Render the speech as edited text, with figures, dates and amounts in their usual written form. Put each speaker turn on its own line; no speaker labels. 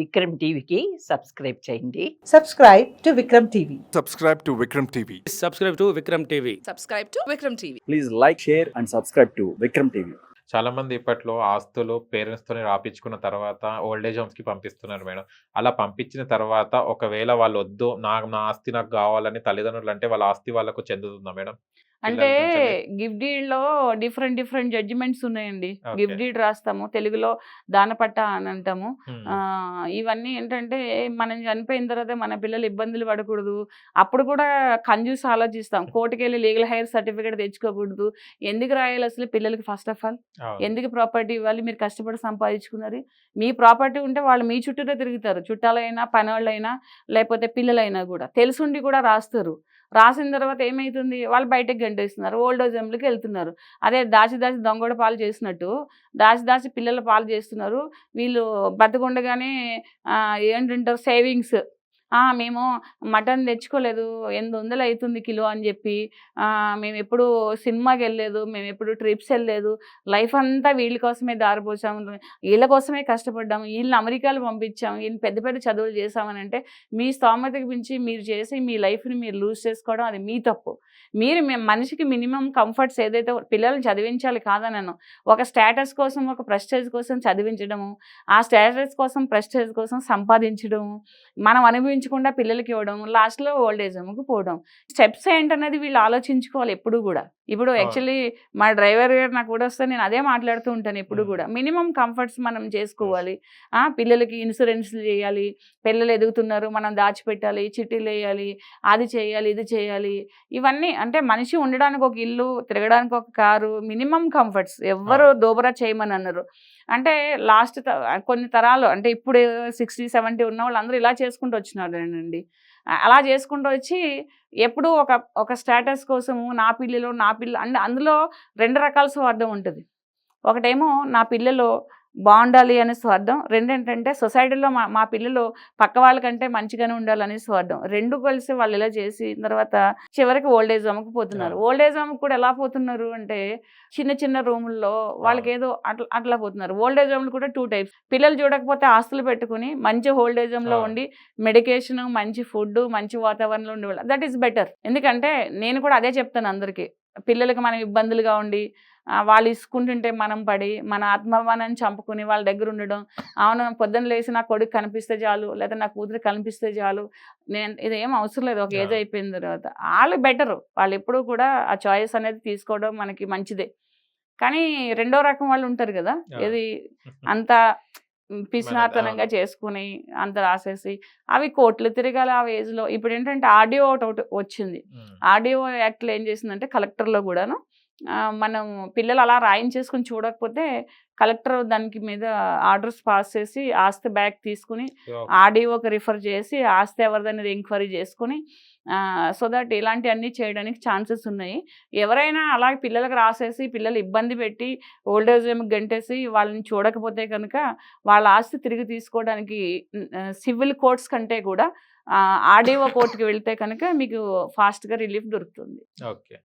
విక్రమ్ టీవీకి సబ్స్క్రైబ్ చేయండి.
Subscribe to Vikram TV.
Subscribe to Vikram TV.
Subscribe to Vikram TV.
Subscribe to Vikram TV.
Please like, share and subscribe to Vikram TV.
చాలా మంది ఇప్పట్లో ఆస్తులు parents తోని రాపించుకున్న తర్వాత old age homes కి పంపిస్తున్నారు మేడం. అలా పంపించిన తర్వాత ఒకవేళ వాళ్ళు వద్దు నా ఆస్తి నాకు కావాలని తల్లిదండ్రులు అంటే వాళ్ళ ఆస్తి వాళ్ళకు చెందుతుందా మేడం?
అంటే గిఫ్ట్ డీడ్ లో డిఫరెంట్ జడ్జిమెంట్స్ ఉన్నాయండి. గిఫ్ట్ డీడ్ రాస్తాము, తెలుగులో దానపట్ట అని అంటాము. ఇవన్నీ ఏంటంటే మనం చనిపోయిన తర్వాత మన పిల్లలు ఇబ్బందులు పడకూడదు, అప్పుడు కూడా కంజూస్ ఆలోచిస్తాం. కోర్టుకి వెళ్ళి లీగల్ హైర్ సర్టిఫికేట్ తెచ్చుకోకూడదు. ఎందుకు రాయాలి అసలు పిల్లలకి? ఫస్ట్ ఆఫ్ ఆల్ ఎందుకు ప్రాపర్టీ ఇవ్వాలి? మీరు కష్టపడి సంపాదించుకున్నారు. మీ ప్రాపర్టీ ఉంటే వాళ్ళు మీ చుట్టూనే తిరుగుతారు, చుట్టాలైనా పని వాళ్ళైనా లేకపోతే పిల్లలైనా కూడా. తెలుసుండి కూడా రాస్తారు. రాసిన తర్వాత ఏమవుతుంది? వాళ్ళు బయటకు గంటేస్తున్నారు, ఓల్డ్ ఏజ్ హోమ్లకి వెళ్తున్నారు. అదే దాచి దొంగోడ పాలు చేసినట్టు దాచి పిల్లల పాలు చేస్తున్నారు. వీళ్ళు బతకుండగానే ఏంటంటారు సేవింగ్స్, మేము మటన్ తెచ్చుకోలేదు, 800 అవుతుంది కిలో అని చెప్పి, మేము ఎప్పుడు సినిమాకి వెళ్ళలేదు, మేము ఎప్పుడు ట్రిప్స్ వెళ్ళలేదు, లైఫ్ అంతా వీళ్ళ కోసమే దారిపోసాము, వీళ్ళ కోసమే కష్టపడ్డాము, వీళ్ళని అమెరికాలో పంపించాము, వీళ్ళని పెద్ద పెద్ద చదువులు చేసామని అంటే మీ స్తోమతకి మించి మీరు చేసి మీ లైఫ్ని మీరు లూజ్ చేసుకోవడం అది మీ తప్పు. మీరు మనిషికి మినిమం కంఫర్ట్స్ ఏదైతే పిల్లల్ని చదివించాలి కాదనను, ఒక స్టేటస్ కోసం ఒక ప్రెస్టేజ్ కోసం చదివించడము, ఆ స్టేటస్ కోసం ప్రెస్టేజ్ కోసం సంపాదించడము, మనం అనుభవించకుండా పిల్లలకి ఇవ్వడం, లాస్ట్లో ఓల్డ్ ఏజ్ హోమ్కి పోవడం. స్టెప్స్ ఏంటనేది వీళ్ళు ఆలోచించుకోవాలి ఎప్పుడు కూడా. ఇప్పుడు యాక్చువల్లీ మా డ్రైవర్ గారు నాకు కూడా వస్తే నేను అదే మాట్లాడుతూ ఉంటాను ఎప్పుడు కూడా. మినిమం కంఫర్ట్స్ మనం చేసుకోవాలి. పిల్లలకి ఇన్సూరెన్స్లు చేయాలి, పిల్లలు ఎదుగుతున్నారు మనం దాచిపెట్టాలి, చిట్టీలు వేయాలి, అది చేయాలి ఇది చేయాలి. ఇవన్నీ అంటే మనిషి ఉండడానికి ఒక ఇల్లు, తిరగడానికి ఒక కారు, మినిమం కంఫర్ట్స్. ఎవ్వరు దోబరా చేయమని అన్నారు. అంటే లాస్ట్ కొన్ని తరాలు అంటే ఇప్పుడు 60-70 ఉన్న వాళ్ళు అందరూ ఇలా చేసుకుంటూ వచ్చినారండి. అలా చేసుకుంటూ వచ్చి ఎప్పుడూ ఒక స్టేటస్ కోసము నా పిల్ల అంటే అందులో 2 రకాల స్వార్థం ఉంటుంది. ఒకటేమో నా పిల్లలు బాగుండాలి అనే స్వార్థం, రెండేంటంటే సొసైటీలో మా పిల్లలు పక్క వాళ్ళకంటే మంచిగానే ఉండాలనే స్వార్థం. 2 కలిసి వాళ్ళు ఇలా చేసి తర్వాత చివరికి ఓల్డ్ ఏజ్ హోమ్కి పోతున్నారు. ఓల్డ్ ఏజ్ హోమ్కి కూడా ఎలా పోతున్నారు అంటే చిన్న రూముల్లో వాళ్ళకి ఏదో అట్లా పోతున్నారు. ఓల్డ్ ఏజ్ హోమ్లు కూడా 2 టైప్స్. పిల్లలు చూడకపోతే ఆస్తులు పెట్టుకుని మంచి ఓల్డ్ ఏజ్ హోమ్లో ఉండి మెడికేషన్, మంచి ఫుడ్, మంచి వాతావరణంలో ఉండేవాళ్ళు, దట్ ఈస్ బెటర్. ఎందుకంటే నేను కూడా అదే చెప్తాను అందరికీ. పిల్లలకి మనం ఇబ్బందులుగా ఉండి వాళ్ళు ఇసుకుంటుంటే మనం పడి మన ఆత్మాభిమానాన్ని చంపుకుని వాళ్ళ దగ్గర ఉండడం, అవును పొద్దున్న లేచి నా కొడుకు కనిపిస్తే చాలు లేదా నా కూతురు కనిపిస్తే చాలు, నేను ఇదేం అవసరం లేదు ఒక ఏజ్ అయిపోయిన తర్వాత. వాళ్ళు బెటరు, వాళ్ళు ఎప్పుడూ కూడా ఆ చాయిస్ అనేది తీసుకోవడం మనకి మంచిదే. కానీ 2వ రకం వాళ్ళు ఉంటారు కదా, ఇది అంత పిసినాతనంగా చేసుకుని అంత రాసేసి అవి కోర్టులు తిరగాలి ఆ ఏజ్లో. ఇప్పుడు ఏంటంటే ఆడియో ఒకటి వచ్చింది. ఆడియో యాక్ట్లో ఏం చేసిందంటే కలెక్టర్లో కూడాను మనం పిల్లలు అలా రాయించేసుకుని చూడకపోతే కలెక్టర్ దానికి మీద ఆర్డర్స్ పాస్ చేసి ఆస్తి బ్యాక్ తీసుకుని ఆర్డీఓకి రిఫర్ చేసి ఆస్తి ఎవరిదనేది ఎంక్వైరీ చేసుకుని సో దట్ ఇలాంటివన్నీ చేయడానికి ఛాన్సెస్ ఉన్నాయి. ఎవరైనా అలాగే పిల్లలకు రాసేసి పిల్లలు ఇబ్బంది పెట్టి ఓల్డ్ ఏజ్ హోమ్కి గంటేసి వాళ్ళని చూడకపోతే కనుక వాళ్ళ ఆస్తి తిరిగి తీసుకోవడానికి సివిల్ కోర్ట్స్ కంటే కూడా ఆర్డీఓ కోర్టుకి వెళ్తే కనుక మీకు ఫాస్ట్గా రిలీఫ్ దొరుకుతుంది.
ఓకే.